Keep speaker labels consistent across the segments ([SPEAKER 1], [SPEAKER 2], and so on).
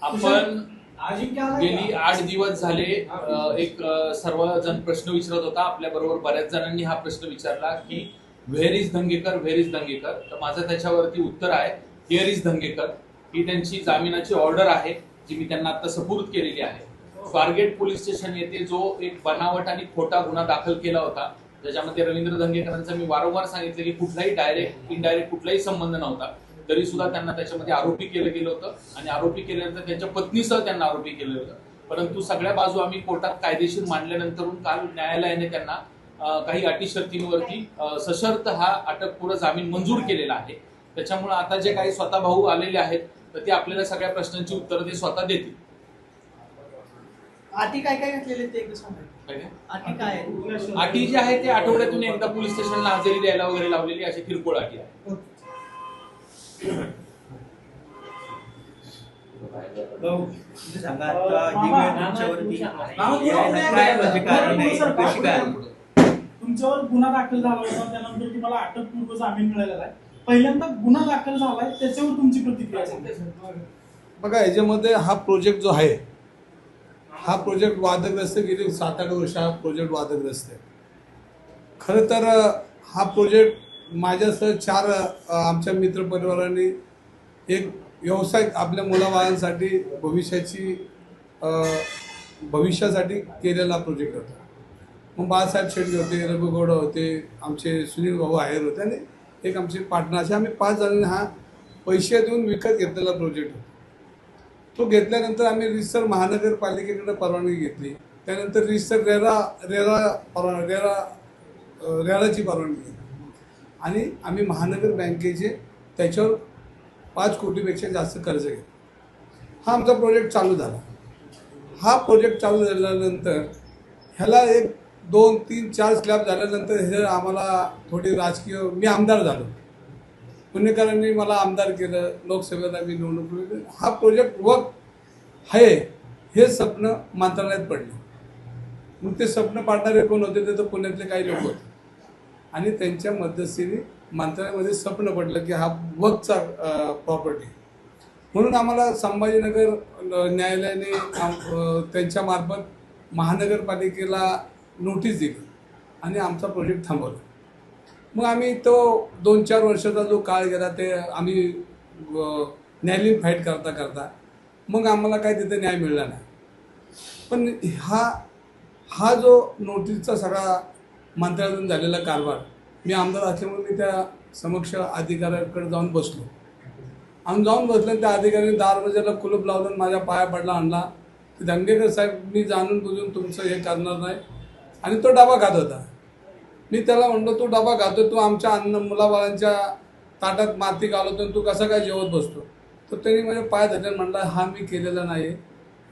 [SPEAKER 1] आपण गेली 8 दिवस झाले एक सर्वजण प्रश्न विचारत होता, आपल्या बरोबर बऱ्याच जणांनी हा प्रश्न विचारला की where is Dangekar, where is Dangekar. तर माझं त्याच्यावरती उत्तर आहे हिअर इज दंगेकर. ही त्यांची जामिनाची ऑर्डर आहे जी मी त्यांना आता सपूर्द केलेली आहे. स्वारगेट पोलीस स्टेशन येथे जो एक बनावट आणि खोटा गुन्हा दाखल केला होता, ज्याच्यामध्ये रवींद्र दंगेकरांचा मी वारंवार सांगितलं की कुठलाही डायरेक्ट इनडायरेक्ट कुठलाही संबंध नव्हता, तरी सुद्धा त्यांना त्याच्यामध्ये आरोपी केलं गेलं होतं आणि आरोपी केल्यानंतर त्यांच्या पत्नीसह त्यांना आरोपी केलं होतं. परंतु सगळ्या बाजू आम्ही कोर्टात कायदेशीर मांडल्यानंतर काल न्यायालयाने त्यांना काही अटी शर्तींवरती सशर्त हा अटकपूर्व जामीन मंजूर केलेला आहे. त्याच्यामुळे आता जे काही स्वतः भाऊ आलेले आहेत तर ते आपल्याला सगळ्या प्रश्नांची उत्तरं ते स्वतः देतील.
[SPEAKER 2] अटी काय काय घातलेले ते एकदा सांगा. अटी काय आहे?
[SPEAKER 1] अटी जी आहे ते आठवड्यातून एकदा पोलीस स्टेशनला हजेरी द्यायला वगैरे लावलेली अशी किरकोळ अटी आहे.
[SPEAKER 3] तुमच्यावर गुन्हा दाखल झाला होता, त्यानंतर तुम्हाला अटकपूर्व जामीन मिळालेला आहे. पहिल्यांदा गुन्हा दाखल झालाय त्याच्यावर तुमची प्रतिक्रिया आहे?
[SPEAKER 4] बघा, याच्यामध्ये हा प्रोजेक्ट जो आहे हा प्रोजेक्ट वादग्रस्त, गेली 7-8 वर्ष हा प्रोजेक्ट वादग्रस्त आहे. खरं तर हा प्रोजेक्ट माझ्यासह 4 आमच्या मित्रपरिवारांनी एक व्यवसाय आपल्या मुलाबाळांसाठी भविष्यासाठी केलेला प्रोजेक्ट होता. मग बाळासाहेब शेट्टी होते, रघु गौडा होते, आमचे सुनील भाऊ आहेर होते आणि एक आमचे पार्टनर, असे आम्ही 5 जणांनी हा पैसे देऊन विकत घेतलेला प्रोजेक्ट होता. तो घेतल्यानंतर आम्ही रिसर महानगरपालिकेकडे परवानगी घेतली. त्यानंतर रिसर रेराची परवानगी घेतली आणि आम्ही महानगर बँकेचे त्याच्यावर 5 कोटीपेक्षा जास्त कर्ज घेतलं. हा आमचा प्रोजेक्ट चालू झाला. हा प्रोजेक्ट चालू झाल्यानंतर ह्याला 1, 2, 3, 4 स्लॅब झाल्यानंतर हे आम्हाला थोडी राजकीय, मी आमदार झालो, पुणेकरांनी मला आमदार केलं, लोकसभेला मी निवडणूक. हा प्रोजेक्ट आहे हे स्वप्न मंत्रालयात पडले. मग ते स्वप्न पाडणारे कोण होते? ते तर पुण्यातले काही लोक होते आणि त्यांच्या मध्यस्थीने मंत्रालयामध्ये स्वप्न पडलं की हा वक्फचा प्रॉपर्टी. म्हणून आम्हाला संभाजीनगर न्यायालयाने त्यांच्यामार्फत महानगरपालिकेला नोटीस दिली आणि आमचा प्रोजेक्ट थांबवला. मग आम्ही तो 2-4 वर्षाचा जो काळ गेला ते आम्ही न्यायालयीन फाईट करता करता मग आम्हाला काही तिथे न्याय मिळाला नाही. पण हा जो नोटीसचा सगळा मंत्रालयातून झालेला कारभार, मी आमदार असल्यामुळे मी त्या समक्ष अधिकाऱ्याकडे जाऊन बसलो. आम्ही जाऊन बसलो, त्या अधिकाऱ्याने दरवाजाला कुलूप लावलं, माझ्या पाया पडला, आणला की दंगेकर साहेब, मी जाणून बुजून तुमचं हे करणार नाही. आणि तो डबा खात होता. मी त्याला म्हणलो, तू डबा खातो, तू आमच्या मुलाबाळांच्या ताटात माती घालवतो, तू कसं काय जेवत बसतो? तर त्यांनी माझे पाय धरले. म्हणला, हा मी केलेला नाही,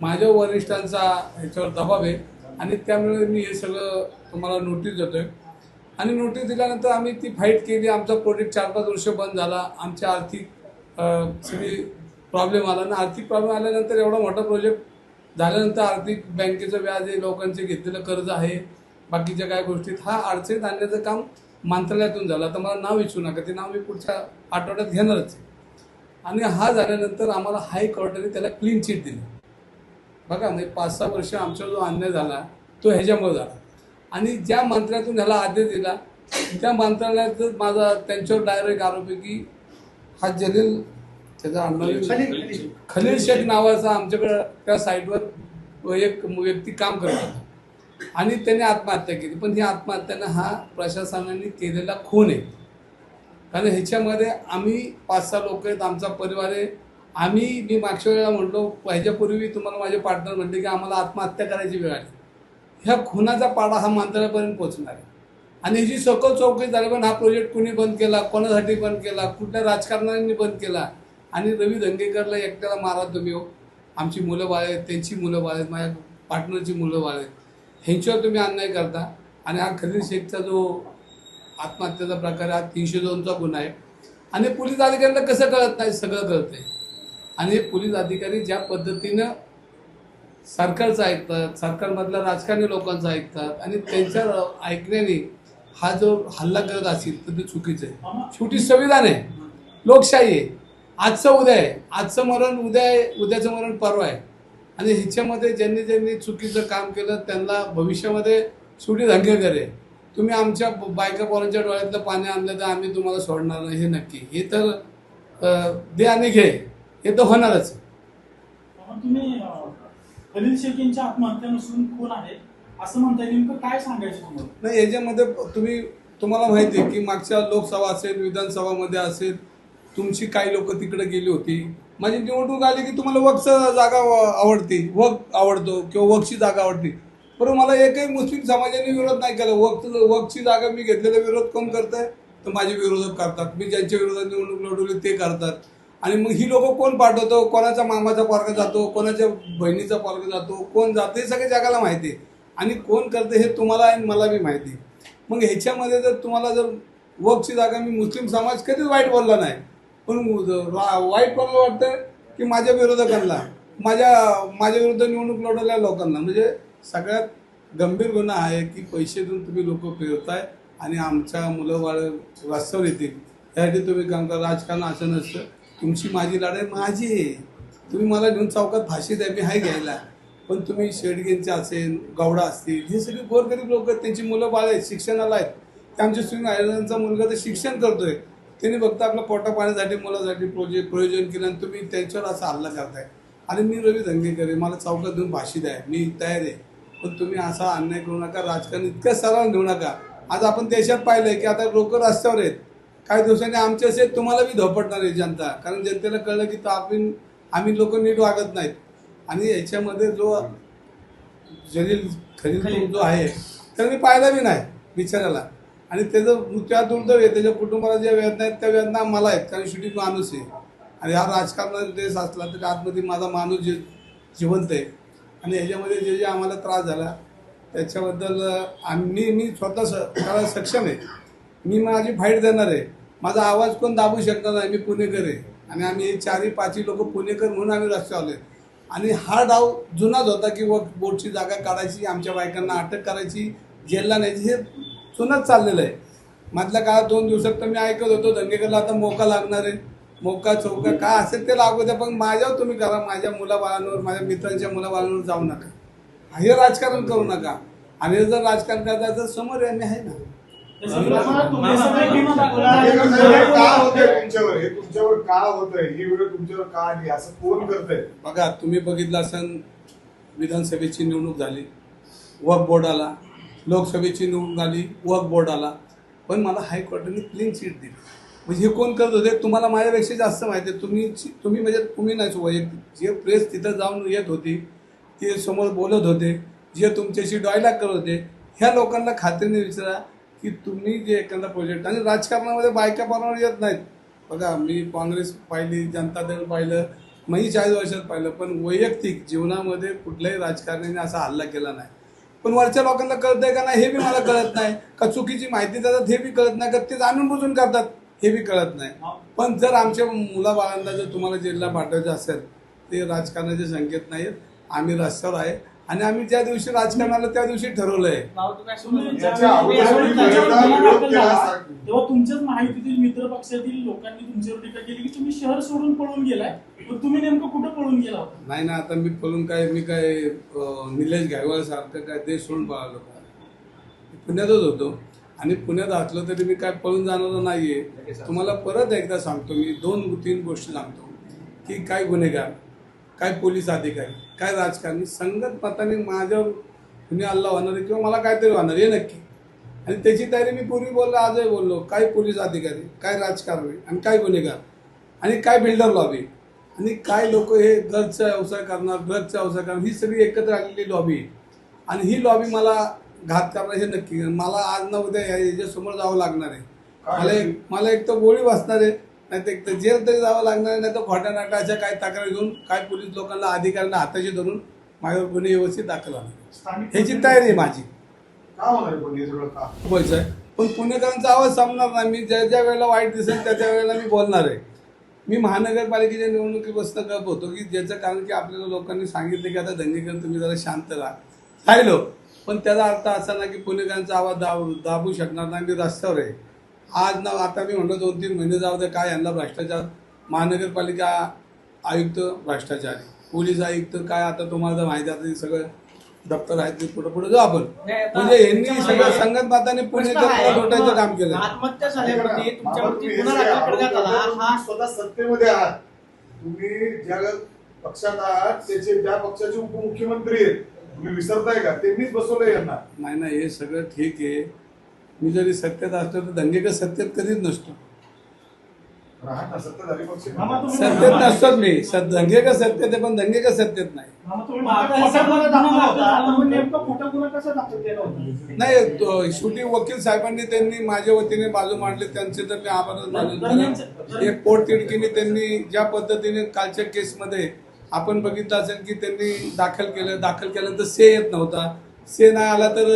[SPEAKER 4] माझ्या वरिष्ठांचा ह्याच्यावर दबाव आहे आणि त्यामुळे मी हे सगळं तुम्हाला नोटीस देतोय. आणि नोटीस दिल्यानंतर आम्ही ती फाईट केली. आमचा प्रोजेक्ट 4-5 वर्ष बंद झाला. आमच्या आर्थिक सगळी प्रॉब्लेम आला आणि आर्थिक प्रॉब्लेम आल्यानंतर एवढा मोठा प्रोजेक्ट झाल्यानंतर आर्थिक बँकेचं व्याज आहे, लोकांचे घेतलेलं कर्ज आहे, बाकीच्या काय गोष्टीत हा अडचणीत आणण्याचं काम मंत्रालयातून झालं. तर मला नाव विचारू नका, ते नाव मी पुढच्या आठवड्यात घेणारच आहे. आणि हा झाल्यानंतर आम्हाला हायकोर्टाने त्याला क्लीन चिट दिली. बघा, म्हणजे 5-6 वर्ष आमच्यावर जो अन्याय झाला तो ह्याच्यामुळे झाला. आणि ज्या मंत्र्यातून ह्याला आदेश दिला त्या मंत्रालयातच माझा त्यांच्यावर डायरेक्ट आरोप आहे की हा जलील, त्याचा खलील शेख नावाचा आमच्याकडे त्या साईटवर एक व्यक्ती काम करत होता आणि त्याने आत्महत्या केली. पण ही आत्महत्यानं हा प्रशासनाने केलेला खून आहे. कारण ह्याच्यामध्ये आम्ही 5-6 लोक आहेत, आमचा परिवार आहे. मी मागच्या वेळेला म्हटलो, ह्याच्यापूर्वी तुम्हाला माझे पार्टनर म्हणले की आम्हाला आत्महत्या करायची वेळ आली. ह्या खुनाचा पाडा हा मंत्रालयापर्यंत पोहोचणार आहे. आणि ह्याची सखोल चौकशी झाली. पण हा प्रोजेक्ट कुणी बंद केला, कोणासाठी बंद केला, कुठल्या राजकारण्यांनी बंद केला आणि रवी दंगेकरला एकट्याला मारा तुम्ही हो. आमची मुलं बाळ आहेत, त्यांची मुलं बाळ आहेत, माझ्या पार्टनरची मुलं बाळ आहेत, ह्यांच्यावर तुम्ही अन्याय करता. आणि हा खलील शेखचा जो आत्महत्येचा प्रकार हा 302चा गुन्हा आहे. आणि पोलीस अधिकाऱ्यांना कसं कळत नाही? सगळं कळत आहे. आणि हे पोलीस अधिकारी ज्या पद्धतीनं सरकारचं ऐकतात, सरकारमधल्या राजकारणी लोकांचं ऐकतात आणि त्यांच्या ऐकण्याने हा जो हल्ला करत असेल तर ते चुकीचं आहे. शेवटी संविधान आहे, लोकशाही आहे. आजचं उद्या आहे, आजचं मरण उद्या आहे, उद्याचं मरण परवा आहे. आणि ह्याच्यामध्ये ज्यांनी ज्यांनी चुकीचं काम केलं त्यांना भविष्यामध्ये सुटी धंगेकर आहे. तुम्ही आमच्या बायका पोरांच्या डोळ्यातलं पाणी आणलं तर आम्ही तुम्हाला सोडणार नाही, हे नक्की. हे तर दे आणि घे, हे तर होणारच.
[SPEAKER 3] मग तुम्ही खलील शेख यांच्या आत्महत्या नसून कोण आहे असं म्हणताय, नेमकं काय सांगायचं तुम्हाला?
[SPEAKER 4] नाही, याच्यामध्ये तुम्हाला माहिती आहे की मागच्या लोकसभा असेल, विधानसभामध्ये असेल, तुमची काही लोक तिकडे गेली होती. माझी निवडणूक आली की तुम्हाला वक्फ जागा आवडती, वक्फ आवडतो किंवा वक्फची जागा आवडती. बरोबर, मला एकही मुस्लिम समाजाने विरोध नाही केला. वक्फची जागा मी घेतलेला विरोध कोण करताय तर माझे विरोधक करतात. मी ज्यांच्या विरोधात निवडणूक लढवली ते करतात. आणि मग ही लोक कोण पाठवतो, कोणाचा मामाचा पोरगा जातो, कोणाच्या बहिणीचा पोरगा जातो, कोण जातो, हे सगळे जगाला माहिती आहे. आणि कोण करते हे तुम्हाला आणि मला बी माहिती. मग ह्याच्यामध्ये जर तुम्हाला जर वक्फची जागा, मी मुस्लिम समाज कधीच वाईट बोलला नाही, पण वाईट कोणाला वाटतं की माझ्या विरोधकांना, माझ्या विरुद्ध निवडणूक लढवलेल्या लोकांना. म्हणजे सगळ्यात गंभीर गुन्हा आहे की पैसे देऊन तुम्ही लोक फिरताय आणि आमच्या मुलं बाळ रस्त्यावर येतील यासाठी तुम्ही काम करा. राजकारण असं नसतं. तुमची माझी लढाई माझी आहे. तुम्ही मला घेऊन चौकात फाशी द्या, मी हाय घ्यायला. पण तुम्ही शेडगेंचे असेल, गौडा असतील, हे सगळे गोरगरीब लोक आहेत, त्यांची मुलं बाळ आहेत, शिक्षणाला आहेत. ते आमच्या स्विंग आयलंडचा मुलगा तर शिक्षण करतोय, त्यांनी फक्त आपल्या पोटा पाण्यासाठी मुलासाठी प्रयोजन केलं आणि तुम्ही त्यांच्यावर असा हल्ला करताय. आणि मी रवी धंगेकर आहे, मला चौकात देऊन फाशी द्या, मी तयार आहे. पण तुम्ही असा अन्याय करू नका, राजकारण इतकं सरळ घेऊ नका. आज आपण देशात पाहिलंय की आता लोक रस्त्यावर आहेत. काही दिवसांनी आमच्या असेल तुम्हाला बी धोपटणार आहे जनता, कारण जनतेला कळलं की आम्ही लोक नीट वागत नाहीत. आणि याच्यामध्ये जो खलील जो आहे त्याला मी पाहिला बी नाही बिचाराला. आणि त्याचं त्या दुर्दैव आहे, त्याच्या कुटुंबाला ज्या वेदना आहेत त्या वेदना मला आहेत, कारण शेवटी माणूस आहे. आणि हा राजकारणाचा देश असला तर आतमध्ये माझा माणूस जिवंत आहे. आणि ह्याच्यामध्ये जे आम्हाला त्रास झाला त्याच्याबद्दल मी स्वतः सक्षम आहे. मी माझी फाईट देणार आहे. माझा आवाज कोण दाबू शकणार नाही. मी पुणेकर आहे आणि आम्ही 4-5 लोक पुणेकर म्हणून आम्ही रस्त्यावर आले. आणि हा डाव जुनाच होता की बोटची जागा काढायची, आमच्या बायकांना अटक करायची, जेलला न्यायची, हे जुनाच चाललेलं आहे. मधल्या काळात 2 दिवसात तर मी ऐकत होतो दंगेकरला आता मोका लागणार आहे. मोका चौका काय असेल ते लागू द्या, पण माझ्यावर तुम्ही करा, माझ्या मुलाबाळांवर, माझ्या मित्रांच्या मुलाबाळांवर जाऊ नका. हे राजकारण करू नका. आणि जर राजकारण करता तर समोर यांनी आहे ना.
[SPEAKER 5] तुमच्यावर का होतंय, ही व्हिडिओ तुमच्यावर का आली, असं कोण करतंय?
[SPEAKER 4] बघा, तुम्ही बघितलं असेल विधानसभेची निवडणूक झाली, वक्फ बोर्ड आला, लोकसभेची निवडणूक आली, वक्फ बोर्ड आला, पण मला हायकोर्टाने क्लीन चिट दिली. म्हणजे हे कोण करत होते तुम्हाला माझ्यापेक्षा जास्त माहिती आहे. तुम्ही म्हणजे तुम्ही नाही वैयक्तिक, जे प्रेस तिथं जाऊन येत होती, ते समोर बोलत होते, जे तुमच्याशी डायलॉग करत होते, ह्या लोकांना खात्रीने विचारा की तुम्ही जे एखादा प्रोजेक्ट, आणि राजकारणामध्ये बायका पारवर येत नाहीत. बघा, मी काँग्रेस पाहिली, जनता दल पाहिलं, मी 40 वर्षात पाहिलं, पण वैयक्तिक जीवनामध्ये कुठल्याही राजकारण्याने असा हल्ला केला नाही. पण वरच्या लोकांना कळतंय का नाही हे बी मला कळत नाही. का चुकीची माहिती देतात हे बी कळत नाही, का ते जाणून बुजून करतात हे बी कळत नाही. पण जर आमच्या मुलाबाळांना जर तुम्हाला जेलला पाठवायचं असेल, ते राजकारणाचे संकेत नाहीत. आम्ही रस्त्यावर आहे आणि आम्ही ज्या दिवशी राजकारणाला त्या दिवशी ठरवलंय.
[SPEAKER 3] तेव्हा तुमच्याच माहितीतील मित्र पक्षातील लोकांनी तुमच्यावर टीका केली की तुम्ही शहर सोडून पळून गेलाय. तुम्ही नेमकं कुठं पळून गेला होता?
[SPEAKER 4] नाही ना, आता मी पळून मी काय निलेश घायवाळ सारखं काय देश सोडून पळालो का? पुण्यातच होतो आणि पुण्यात असलो तरी मी काय पळून जाणार नाहीये. तुम्हाला परत एकदा सांगतो, मी 2-3 गोष्टी सांगतो की काय गुन्हेगार, काय पोलीस अधिकारी, काय राजकारणी संगत मताने माझ्यावर कुणी हल्ला होणार आहे किंवा मला काहीतरी होणार हे नक्की. आणि त्याची तयारी मी पूर्वी बोललो, आजही बोललो. काय पोलीस अधिकारी, काय राजकारणी आणि काय गुन्हेगार आणि काय बिल्डर लॉबी आणि काय लोक हे ड्रग्सचा व्यवसाय करणार, ड्रग्सचा व्यवसाय करणार, ही सगळी एकत्र आलेली लॉबी. आणि ही लॉबी मला घात करणार हे नक्की. मला आज ना उद्या याच्यासमोर जावं लागणार आहे. मला एक तर गोळी वाचणार आहे, नाही तर एक तर जेल तरी जावं लागणार आहे, नाही तर खोट्या नाट्याच्या काय तक्रारी घेऊन काय पोलीस लोकांना अधिकाऱ्यांना हाताशी धरून माझ्यावर गुन्हे व्यवस्थित दाखल होणार ह्याची तयारी आहे माझी. बोलायचं आहे, पण पुणेकरांचा आवाज सांगणार नाही. मी ज्या ज्या वेळेला वाईट दिसेल त्या त्या वेळेला मी बोलणार आहे. मी महानगरपालिकेच्या निवडणुकी बसणं गप होतो की ज्याचं कारण की आपल्याला लोकांनी सांगितलं की आता दंगेकर तुम्ही जरा शांत राहा, राहिलो. पण त्याचा अर्थ असा ना की पुणेकरांचा आवाज दाबू शकणार नाही. मी रस्त्यावर आहे आज ना. आता मी म्हणलं 2-3 महिने जाऊ दे, काय यांना भ्रष्टाचार महानगरपालिका आयुक्त भ्रष्टाचारी, पोलीस आयुक्त काय, आता तुम्हाला माहिती आहे सगळं दप्तर आहेत ते पुढे पुढे जाऊ आपण. म्हणजे यांनी सगळं संगत माताने पुण्याचं लोटायचं काम केलं.
[SPEAKER 2] आत्महत्या झाल्यावरती तुमच्यावरती
[SPEAKER 5] तुम्ही
[SPEAKER 2] गुन्हा दाखल करण्यात आला हा
[SPEAKER 5] तुम्ही स्वतः सत्तेमध्ये आहात, तुम्ही ज्या पक्षात आहात त्याचे त्या पक्षाचे उपमुख्यमंत्री आहेत, तुम्ही विसरताय का? त्यांनीच बसवलंय यांना.
[SPEAKER 4] नाही नाही, हे सगळं ठीक आहे. मी जरी सत्तेत असतो तर दंगेकर सत्तेत कधीच नसतो.
[SPEAKER 5] राहत ना सत्ताधारी पक्ष.
[SPEAKER 3] मामा, तुम्ही
[SPEAKER 4] सत्तेत नसतोच मी. दंगेकर सत्तेत आहे पण दंगेकर सत्तेत नाही.
[SPEAKER 3] मामा, तुम्ही
[SPEAKER 2] खोटा
[SPEAKER 3] मागच्या
[SPEAKER 2] गुन्हा
[SPEAKER 3] वर्षी
[SPEAKER 2] दाखल
[SPEAKER 3] गुन्हा
[SPEAKER 2] होता.
[SPEAKER 3] दाखल झाला म्हणजे
[SPEAKER 2] नेमकं खोटा गुन्हा कसा दाखल केला होता?
[SPEAKER 4] नाही, शेवटी वकील साहेबांनी त्यांनी माझ्या वतीने बाजू मांडली, त्यांचे तर मी आभार मानतो. एक पोटतिडकीने त्यांनी ज्या पद्धतीने कालच्या केसमध्ये आपण बघितलं असेल की त्यांनी दाखल केल्यानंतर से येत नव्हता. से नाही आला तर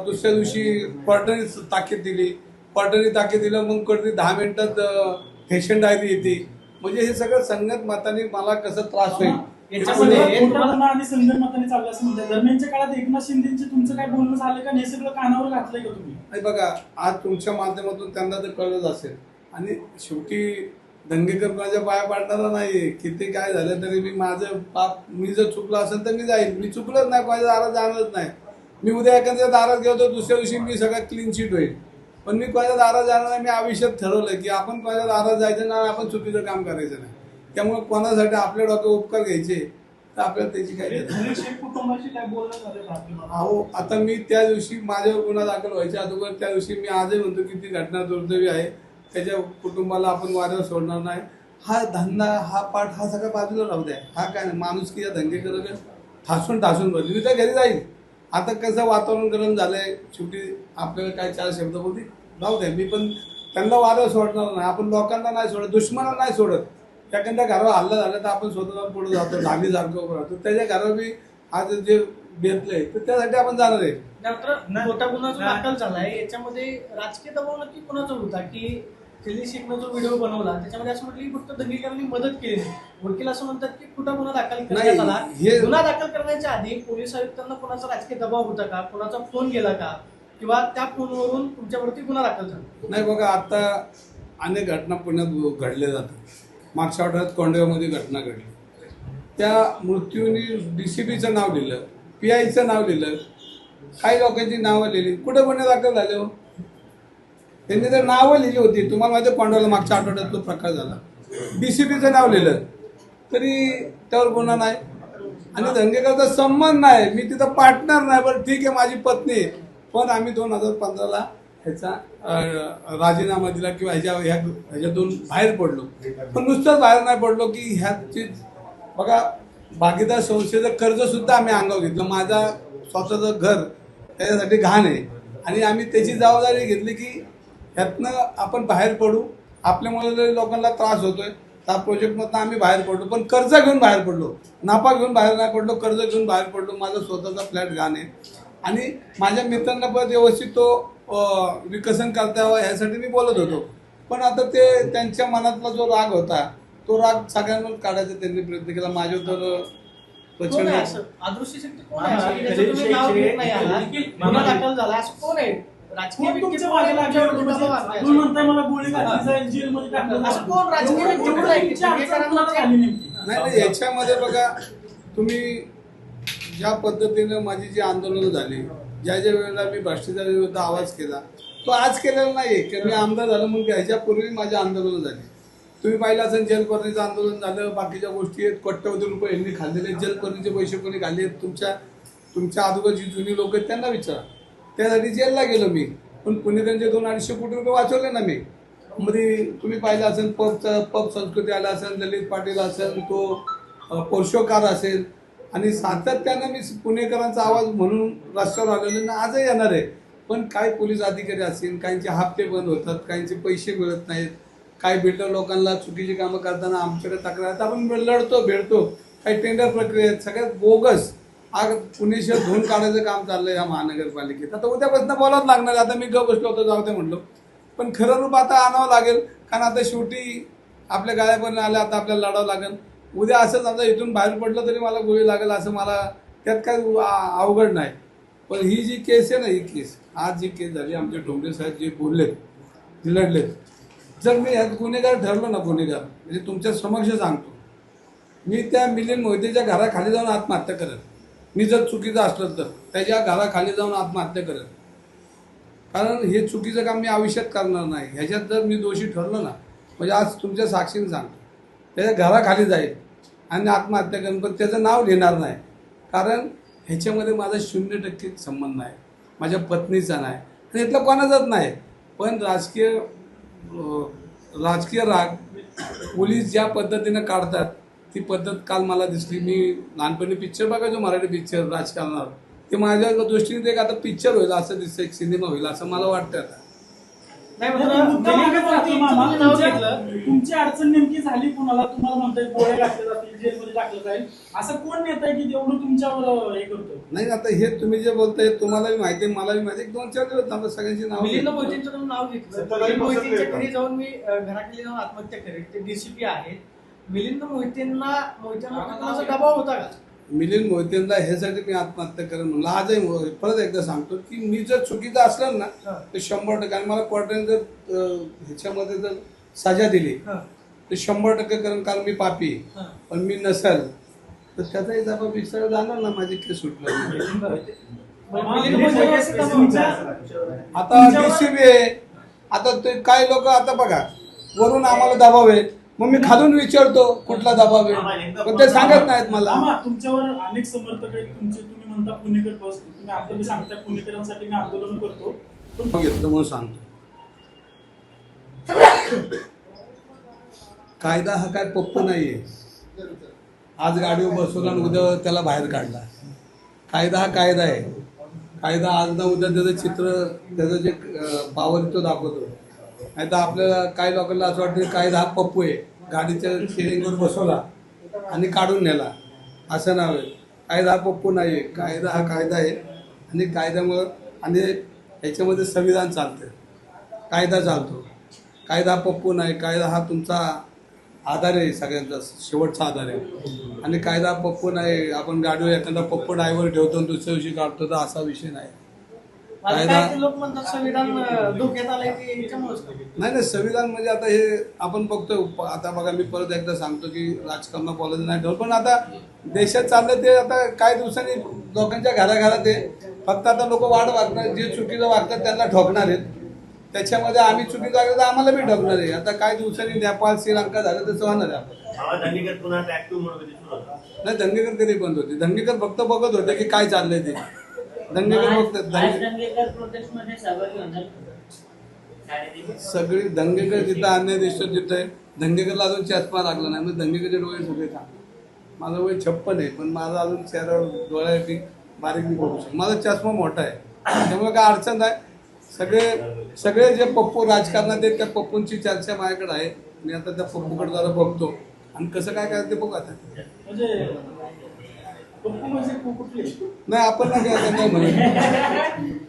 [SPEAKER 4] दुसऱ्या दिवशी कोर्टाने ताकीद दिली. कोर्टाने ताकीद दिलं, मग कोर्टाने 10 मिनिटात पेशंट डायरी येते. म्हणजे हे सगळं संगत मताने मला कसं त्रास होईल.
[SPEAKER 2] याच्यामध्ये
[SPEAKER 3] खोटा गुन्हा आणि संगत मताने चालला असं म्हणतात. दरम्यानच्या काळात एकनाथ शिंदेचे तुमचं काय बोलणं झालं का? हे सगळं कानावर घातलंय का तुम्ही?
[SPEAKER 4] नाही बघा, आज तुमच्या माध्यमातून त्यांना तर कळलंच असेल. आणि शेवटी दंगेकर माझ्या पाया पाडणारा नाही. किती काय झालं तरी मी माझं पाप, मी जर चुकलं असेल तर मी जाईल. मी चुकलंच नाही, माझ्या दारात जाणारच नाही. मी उद्या एखाद्या दारात गेलो तर दुसऱ्या दिवशी मी सगळं क्लीन शीट होईल. पण मी माझ्या दारात जाणार नाही. मी आयुष्यात ठरवलं की आपण माझ्या दारात जायचं नाही, आपण चुकीचं काम करायचं नाही. त्यामुळे कोणासाठी आपल्या डोक्यात उपकार घ्यायचे तर आपल्याला त्याची काय
[SPEAKER 3] धनंजय शेठ कुटुंबाशी काय बोलणं झालं का आपलं?
[SPEAKER 4] अहो, आता मी त्या दिवशी माझ्यावर गुन्हा दाखल व्हायच्या अगोदर त्या दिवशी मी आजही म्हणतो की ती घटना दुर्दैवी आहे. त्याच्या कुटुंबाला आपण वाऱ्यावर सोडणार नाही. हा धंदा, हा पाठ, हा सगळा बाजूला राहू द्या. हा काय नाही, माणूस की या दंगेकर ठासून भरली. मी तर घरी जाईल. आता कसं वातावरण गरम झालंय, शेवटी आपल्याला काय 4 शब्द बोलतील, राहू द्या. मी पण त्यांना वाऱ्यावर सोडणार नाही. आपण लोकांना नाही सोडत, दुश्मनाला नाही सोडत. एखाद्या घरावर हल्ला झाला तर आपण स्वतः पुढे जातो, धामीसारखं उभं राहतो. त्याच्या घरावर बी आज जे बेतलंय तर त्यासाठी आपण जाणार आहे.
[SPEAKER 2] नंतर खोटा गुन्हा जो दाखल झालाय याच्यामध्ये राजकीय दबाव नक्की कोणाचा होता की दिल्ली शेखनं जो व्हिडिओ बनवला त्याच्यामध्ये असं म्हटलं की फक्त दंगेकरांनी मदत केली नाही. वकील असं म्हणतात की खोटा गुन्हा दाखल करण्यात आला. गुन्हा दाखल करण्याच्या आधी पोलीस आयुक्तांना कोणाचा राजकीय दबाव होता का? कोणाचा फोन गेला का? किंवा त्या फोनवरून तुमच्यावरती गुन्हा दाखल झाला?
[SPEAKER 4] नाही बघा, आता अनेक घटना पुण्यात घडल्या जातात. मागच्या आठवड्यात कोंडव्यामध्ये घटना घडली. त्या मृत्यूने DCPचं नाव लिहिलं, PIचं नाव लिहिलं, काही लोकांची नावं लिहिली. कुठे गुन्हे दाखल झाले हो? त्यांनी तर नावं लिहिली होती. तुम्हाला माहिती आहे कोंडव्याला मागच्या आठवड्यात तो प्रकार झाला. DCPचं नाव लिहिलं तरी त्यावर गुन्हा नाही. आणि दंगेकरचा संबंध नाही. मी तिथं पार्टनर नाही. बरं ठीक आहे, माझी पत्नी आहे. पण आम्ही 2015ला ह्याचा राजीनामा दिला किंवा ह्याच्यातून बाहेर पडलो. पण नुसतंच बाहेर नाही पडलो की ह्याची बघा, भागीदार संस्थेचं कर्ज सुद्धा आम्ही अंगावर घेतलं. माझा स्वतःचं घर त्याच्यासाठी घाण आहे आणि आम्ही त्याची जबाबदारी घेतली की ह्यातनं आपण बाहेर पडू. आपल्यामुळे लोकांना त्रास होतोय. त्या प्रोजेक्टमधनं आम्ही बाहेर पडलो, पण कर्ज घेऊन बाहेर पडलो. नफा घेऊन बाहेर नाही पडलो, कर्ज घेऊन बाहेर पडलो. माझा स्वतःचा फ्लॅट घाण आहे आणि माझ्या मित्रांना पण व्यवस्थित तो विकसन करता यावं ह्यासाठी मी बोलत होतो. पण आता ते त्यांच्या मनातला जो राग होता तो राग सगळ्यांवर काढायचा त्यांनी प्रयत्न केला. माझ्या तर
[SPEAKER 2] कोण आहे असं? अदृश्य शक्ती कोण आहे अशी? त्याचं तुम्ही नाव घेत नाही आहात. गुन्हा दाखल झाला असं कोण आहे? राजकीय
[SPEAKER 3] कोण
[SPEAKER 2] व्यक्ती
[SPEAKER 3] तुमच्या
[SPEAKER 2] कोण आहे?
[SPEAKER 3] मागे लागल्यावर
[SPEAKER 2] तुमच्यावरती दबाव आणलाय
[SPEAKER 3] तुम्ही
[SPEAKER 2] असं?
[SPEAKER 3] म्हणताय मला गोळी घातली जाईल, जेलमध्ये टाकलं
[SPEAKER 2] असं कोण राजकीय व्यक्ती कोण आहे की दंगेकरांना
[SPEAKER 3] झाली नेमकी?
[SPEAKER 4] नाही, याच्यामध्ये बघा, तुम्ही ज्या पद्धतीनं माझी जी आंदोलनं झाली, ज्या वेळेला मी भ्रष्टाचाराविरुद्ध आवाज केला, तो आज केलेला नाही की मी आमदार झालो म्हणून. ह्याच्यापूर्वी माझी आंदोलनं झाली. तुम्ही पाहिलं असेल जलपर्णीचं आंदोलन झालं, बाकीच्या गोष्टी आहेत. कोट्यवधी रुपये यांनी खाल्लेले. जलपर्णीचे पैसे कोणी खाल्ले? तुमच्या आजूबाजूची जुनी लोक आहेत त्यांना विचारा. त्यासाठी जेलला गेलो मी. पण पुणेकरांचे 200-250 कोटी रुपये वाचवले ना मी. मध्ये तुम्ही पाहिलं असेल पब संस्कृती आला असेल, ललित पाटील असेल, तो पोर्शोकार असेल. आणि सातत्यानं मी पुणेकरांचा आवाज म्हणून रस्त्यावर आलेलो ना, आजही येणार आहे. पण काही पोलीस अधिकारी असतील, काहींचे हप्ते बंद होतात, काहींचे पैसे मिळत नाहीत, काही बिल्डर लोकांना चुकीची कामं करताना आमच्याकडे तक्रार. आपण लढतो भेटतो. काही टेंडर प्रक्रियेत सगळ्यात बोगस. आज पुणे शहर धुवून काढायचं काम चाललंय या महानगरपालिकेत. आता उद्यापासून बोलावंच लागणार. आता मी गप बसलो होतो, जाऊ दे म्हणलो. पण खरं रूप आता आणावं लागेल, कारण आता शेवटी आपल्या गाड्यापर्यंत आल्या. आता आपल्याला लढावं लागेल. उद्या असंच आता इथून बाहेर पडलं तरी मला गोळी लागेल असं मला त्यात काय अवघड नाही. पण ही जी केस आहे ना, ही केस आज जी केस झाली, आमचे ढोंगरे साहेब जे बोललेत, लढलेत, जर मी यात गुन्हेगार ठरलो ना, गुन्हेगार म्हणजे तुमच्या समक्ष सांगतो, मी त्या मिलिंद मोहितेच्या घराखाली जाऊन आत्महत्या करेन. मी जर चुकीचं असलं तर त्याच्या घराखाली जाऊन आत्महत्या करेन. कारण हे चुकीचं काम मी आयुष्यात करणार नाही. ह्याच्यात जर मी दोषी ठरलो ना, म्हणजे आज तुमच्या साक्षीने सांगतो, त्याच्या घराखाली जाईल आणि आत्महत्या करेन, पण त्याचं नाव घेणार नाही. कारण ह्याच्यामध्ये माझा 0% संबंध नाही, माझ्या पत्नीचा नाही आणि इथलं कोणाचाच नाही. पण राजकीय राग पोलीस ज्या पद्धतीनं काढतात ती पद्धत काल मला दिसली. मी लहानपणी पिक्चर बघायचो, मराठी पिक्चर राजकारणावर, ते माझ्या दृष्टीने एक आता पिक्चर होईल असं दिसतं, एक सिनेमा होईल असं मला वाटतं आता.
[SPEAKER 2] नाही
[SPEAKER 3] मुद्दा मागे जातो मामा.
[SPEAKER 2] तुम्ही नाव घेतलं.
[SPEAKER 3] तुमची अडचण नेमकी झाली कुणाला? तुम्हाला म्हणताय गोळे घातले जातील, जेलमध्ये टाकलं जाईल, असं कोण नेता आहे की तेवढं तुमच्यावर हे करतो?
[SPEAKER 4] नाही, आता हे तुम्ही जे बोलताय तुम्हालाही माहिती आहे, मलाही माहिती आहे. 2-4 दिवस थांबा, सगळ्यांची नाव
[SPEAKER 2] मिलिंद मोहितेंचं तुम्ही नाव घेतलं.
[SPEAKER 5] सत्ताधारी
[SPEAKER 2] मिलिंद मोहितेंच्या
[SPEAKER 5] पसंत
[SPEAKER 2] घरी
[SPEAKER 5] आहे.
[SPEAKER 2] जाऊन मी घराखाली जाऊन आत्महत्या करेन, ते डीसीपी आहेत. मिलिंद मोहितेंना कोणाचा दबाव होता का?
[SPEAKER 4] मिलिंद मोहितेंना ह्यासाठी मी आत्महत्या करेन म्हणलं. आजही परत एकदा सांगतो की मी जर चुकीचं असलं ना तर 100%, आणि मला कोर्टाने जर ह्याच्यामध्ये जर सजा दिली तर 100% करेन, कारण मी पापी आहे. पण मी नसेल तर त्याचाही जबाब विचार जाणार ना, माझी केस सुटलं.
[SPEAKER 2] मिलिंद मोहिते
[SPEAKER 4] आता डीसीबी आहे, आता ते काय लोक आता बघा वरून आम्हाला दबाव आहे, मग मी खालून विचारतो कुठला दबाव आहे, पण ते सांगत नाहीत मला.
[SPEAKER 3] मामा, तुमच्यावर अनेक समर्थक आहेत तुमचे. तुम्ही म्हणता पुणेकर बस, तुम्ही आता बी सांगता पुणेकरांसाठी मी आंदोलन करतो. पण
[SPEAKER 4] घेतलं म्हणून सांगतो, कायदा हा काय पप्पू नाहीये. आज गाडीवर बसवला आणि उद्या त्याला बाहेर काढला. कायदा हा कायदा आहे. कायदा आज ना उद्या त्याचं चित्र, त्याचं जे पावर तो दाखवतो. नाही तर आपल्याला काही लोकांना असं वाटतं कायदा हा पप्पू आहे, गाडीच्या स्टेरिंगवर बसवला आणि काढून नेला, असं नाव आहे. कायदा हा पप्पू नाही आहे, कायदा हा कायदा आहे. आणि कायद्यामुळं आणि ह्याच्यामध्ये संविधान चालतं, कायदा चालतो. कायदा हा पप्पू नाही, कायदा हा तुमचा आधार आहे, सगळ्यांचा शेवटचा आधार आहे. आणि कायदा हा पप्पू नाही, आपण गाडीवर एखादा पप्पू ड्रायव्हर ठेवतो आणि दुसऱ्या दिवशी काढतो, तर असा विषय नाही.
[SPEAKER 2] लोक म्हणतात संविधान धोक्यात आलंय, ते याच्यामुळेच
[SPEAKER 4] नाही, संविधान म्हणजे आता हे आपण बघतो. आता बघा, मी परत एकदा सांगतो की राजकारण बोलायचं नाही ठेवलं, पण आता देशात चाललं ते आता काही दिवसांनी लोकांच्या घराघरात आहे. फक्त आता लोक वाढ वागणार, जे चुकीचं वागतात त्यांना ठोकणार आहेत. त्याच्यामध्ये आम्ही चुकीचं वागलं तर आम्हाला बी ठोकणार आहे. आता काही दिवसांनी नेपाळ, श्रीलंका झालं तसं होणार आहे आपण. नाही, दंगेकर कधी बंद होते? दंगेकर फक्त बघत होते की काय चाललंय ते. सगळी दंगेकर जिथं अन्याय दिसतो तिथं दंगेकरला अजून चष्मा लागला नाही. मग दंगेकरचे डोळे सगळे थांब. माझं वय 56 आहे, पण माझा अजून चेहऱ्यावर डोळ्याची बारीक मी बघू शकतो. माझा चष्मा मोठा आहे, त्यामुळे काय अडचण नाही. सगळे जे पप्पू राजकारणात आहेत त्या पप्पूंची चर्चा माझ्याकडे आहे. मी आता त्या पप्पूकडे जरा बघतो आणि कसं काय ते बघू आता. नाही, आपण नाही म्हणत.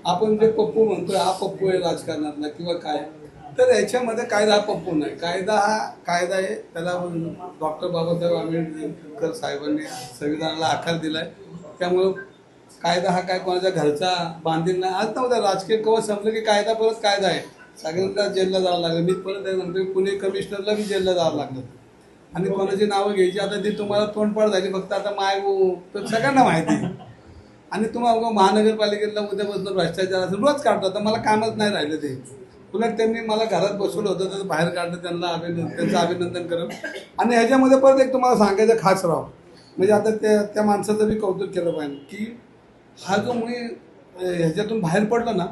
[SPEAKER 4] आपण जे पप्पू म्हणतोय हा पप्पू आहे राजकारणातला किंवा काय, तर याच्यामध्ये कायदा हा पप्पू नाही. कायदा हा कायदा आहे. त्याला डॉक्टर बाबासाहेब आंबेडकर साहेबांनी संविधानाला आकार दिलाय. त्यामुळं कायदा हा काय कोणाच्या घरचा बांधील नाही. आज नव्हता राजकीय कवच संपलं की कायदा परत कायदा आहे. सगळ्यांना जेलला जावं लागलं. मी परत म्हणतो पुणे कमिशनरला बी जेलला जावं लागलं. आणि कोणाची नावं घ्यायची आता ती तुम्हाला तोंडपाड झाली फक्त आता माय तर सगळ्यांना माहिती. आणि तुम्हाला महानगरपालिकेला उद्यापासून भ्रष्टाचार असेल रोज काढतो. आता मला कामच नाही राहिलं ते. उलट त्यांनी मला घरात बसवलं होतं तर बाहेर काढलं. त्यांचं अभिनंदन करत. आणि ह्याच्यामध्ये परत एक तुम्हाला सांगायचं खास राव, म्हणजे आता त्या माणसाचं बी कौतुक केलं पाहिजे की हा जो मुली ह्याच्यातून बाहेर पडला ना,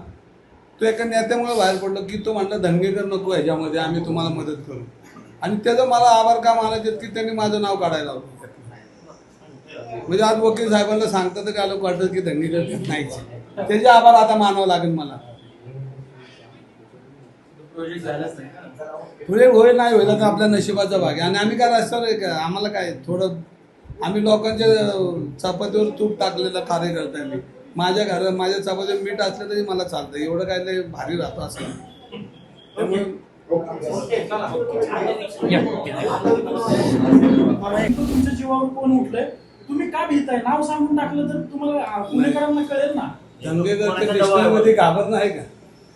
[SPEAKER 4] तो एका नेत्यामुळे बाहेर पडलो की तो म्हणला दंगेकर नको ह्याच्यामध्ये, आम्ही तुम्हाला मदत करू. आणि त्याचं मला आभार का मानायचे की त्यांनी माझं नाव काढायला लावलं. म्हणजे आज वकील साहेबांना सांगतात का लोक वाटतं की दंगेकर नाहीच. त्याचे आभार आता मानावं लागेल मला. पुढे होईल नाही होईल तर आपल्या नशिबाचा भाग आहे. आणि आम्ही काय रस्त्यावर आम्हाला काय थोडं आम्ही लोकांच्या चपातीवर तूप टाकलेलं कार्यकर्ता आहे. मी माझ्या घरात माझ्या चपातीवर मीठ असलं तरी मला चालतं. एवढं काय लय भारी राहतो असं. त्यामुळे
[SPEAKER 3] तुमच्या जीवावर कोण उठलंय, तुम्ही का भीताय? नाव सांगून टाकलं तर तुम्हाला पुणेकरांना कळेल ना.
[SPEAKER 4] दंगेकर डिक्शनरीमध्ये घाबरत नाही का?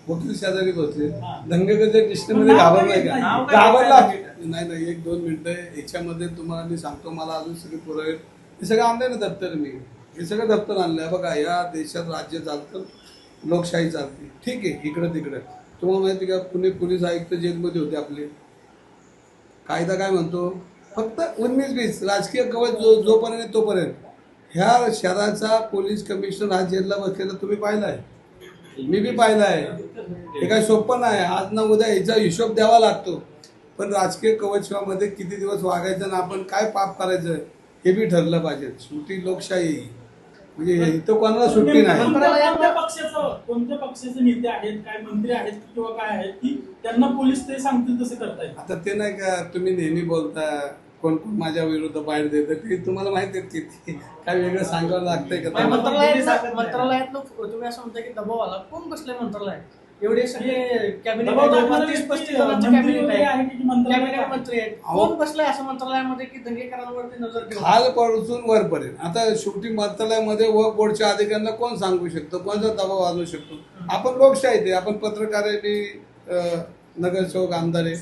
[SPEAKER 4] वकील शेजारी बसले
[SPEAKER 3] हा.
[SPEAKER 4] दंगेकरच्या कृष्णेमध्ये
[SPEAKER 3] नाव
[SPEAKER 4] घाबरलाय
[SPEAKER 3] काय?
[SPEAKER 4] का
[SPEAKER 2] नाव काय?
[SPEAKER 4] घाबरला नाही नाही 1-2 मिनिटं याच्यामध्ये तुम्हाला मी सांगतो मला अजून सगळे पुरावे हे सगळं आणलंय ना दप्तर मी हे सगळं दप्तर आणलंय बघा या देशात राज्य चालतं लोकशाही चालते ठीक आहे इकडं तिकडं तुम्हाला माहिती का पुणे पोलीस आयुक्त जेलमध्ये होते आपले कायदा काय म्हणतो फक्त 19-20 राजकीय कवच जोपर्यंत आहे तोपर्यंत ह्या शहराचा पोलीस कमिशनर हा जेलला बसलेला तुम्ही पाहिलाय मी बी पाहिलं आहे हे काय सोपं नाही आज ना उद्या याचा हिशोब द्यावा लागतो पण राजकीय कवचमध्ये किती दिवस वागायचं ना आपण काय पाप करायचं हे बी ठरलं पाहिजे सुटी लोकशाही म्हणजे इथं कोणाला सुट्टी नाही
[SPEAKER 3] कोणत्या पक्षाचे नेते आहेत काय मंत्री आहेत किंवा काय आहेत की त्यांना पोलीस ते सांगतील तसं करतायत
[SPEAKER 4] आता ते नाही का तुम्ही नेहमी बोलता कोण कोण माझ्या विरुद्ध बाहेर देतं ते तुम्हाला माहिती आहे की काय वेगळं सांगावं लागतंय का
[SPEAKER 2] नाही,
[SPEAKER 4] तुम्हाला?
[SPEAKER 2] मंत्रालयात तुम्ही असं म्हणता की दबाव आला कोण बसले मंत्रालयात एवढे सगळे कॅबिनेट
[SPEAKER 3] दबाव टाकणारे
[SPEAKER 2] 30-35
[SPEAKER 3] व्यक्ती,
[SPEAKER 2] जणांचे
[SPEAKER 3] मंत्री
[SPEAKER 2] कॅबिनेट
[SPEAKER 3] वगैरे
[SPEAKER 2] आहे
[SPEAKER 3] आहे की मंत्रालयात
[SPEAKER 2] कॅबिनेट
[SPEAKER 3] आहे?
[SPEAKER 2] मंत्री आहेत
[SPEAKER 4] अहो.
[SPEAKER 2] कोण बसलाय असं मंत्रालयामध्ये की दंगेकरांवरती नजर ठेवून
[SPEAKER 4] खालपासून वरपर्यंत आता शेवटी मंत्रालयामध्ये व बोर्डच्या अधिकाऱ्यांना कोण सांगू शकतो कोणता दबाव आणू शकतो आपण लोकशाही आहे आपण पत्रकार आहे मी नगरसेवक आमदार आहे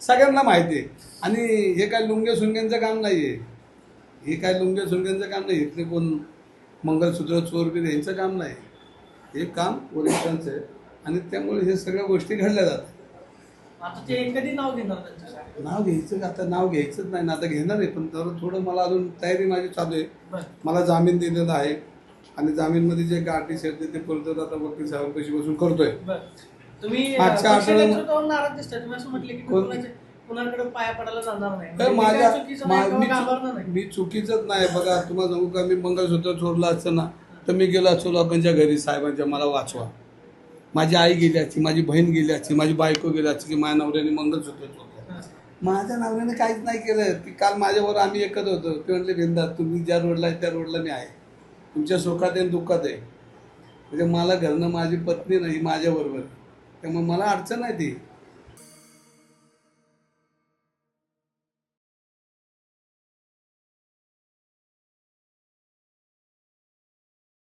[SPEAKER 4] सगळ्यांना माहिती आहे आणि हे काय लुंगे सुंग्यांचं काम नाही आहे हे काय लुंगे सुंग्यांचं काम नाही इथले कोण मंगलसूत्र चोरबीर यांचं काम नाही हे काम वरिष्ठांचं आहे आणि त्यामुळे हे सगळ्या गोष्टी घडल्या जातात
[SPEAKER 2] आता ते कधी नाव घेणार त्यांचं
[SPEAKER 4] नाव घ्यायचं आता नाव घ्यायचंच नाही ना आता घेणार आहे पण तर थोडं मला अजून तयारी माझी चालू आहे
[SPEAKER 2] बरं.
[SPEAKER 4] मला जामीन दिलेला आहे आणि जामीनमध्ये जे गाठी आहेत ते परत आता वकील साहेबांपाशी बसून करतोय
[SPEAKER 2] बरं. तुम्ही
[SPEAKER 4] मागच्या
[SPEAKER 2] पक्ष
[SPEAKER 4] आठवड्यात-
[SPEAKER 2] नेतृत्वावर नाराज दिसताय तुम्ही असं म्हटले की
[SPEAKER 4] कोण?
[SPEAKER 2] कुणाकडे पाया पडायला जाणार नाही
[SPEAKER 4] तर
[SPEAKER 2] म्हणजे
[SPEAKER 4] माझ्या
[SPEAKER 2] काय चुकीचं नाही किंवा घाबरणार नाही
[SPEAKER 4] मी चुकीचंच नाही बघा तुम्हाला सांगू का मी मंगळसूत्र चोरलं असतं ना तर मी गेलो असतो लोकांच्या घरी साहेबांच्या मला वाचवा माझी आई गेली असती माझी बहीण गेली असती माझी बायको गेली असती की माझ्या नवऱ्याने मंगळसूत्र चोरलं माझ्या नवऱ्याने काहीच नाही केलं की काल माझ्याबरोबर आम्ही एकच होतो ते म्हटले बिंदास तुम्ही ज्या रोडला आहे त्या रोडला मी आहे तुमच्या सुखात आहे आणि दुःखात आहे म्हणजे मला घरनं माझी पत्नी नाही माझ्याबरोबर त्यामुळे मला अडचण नाही ती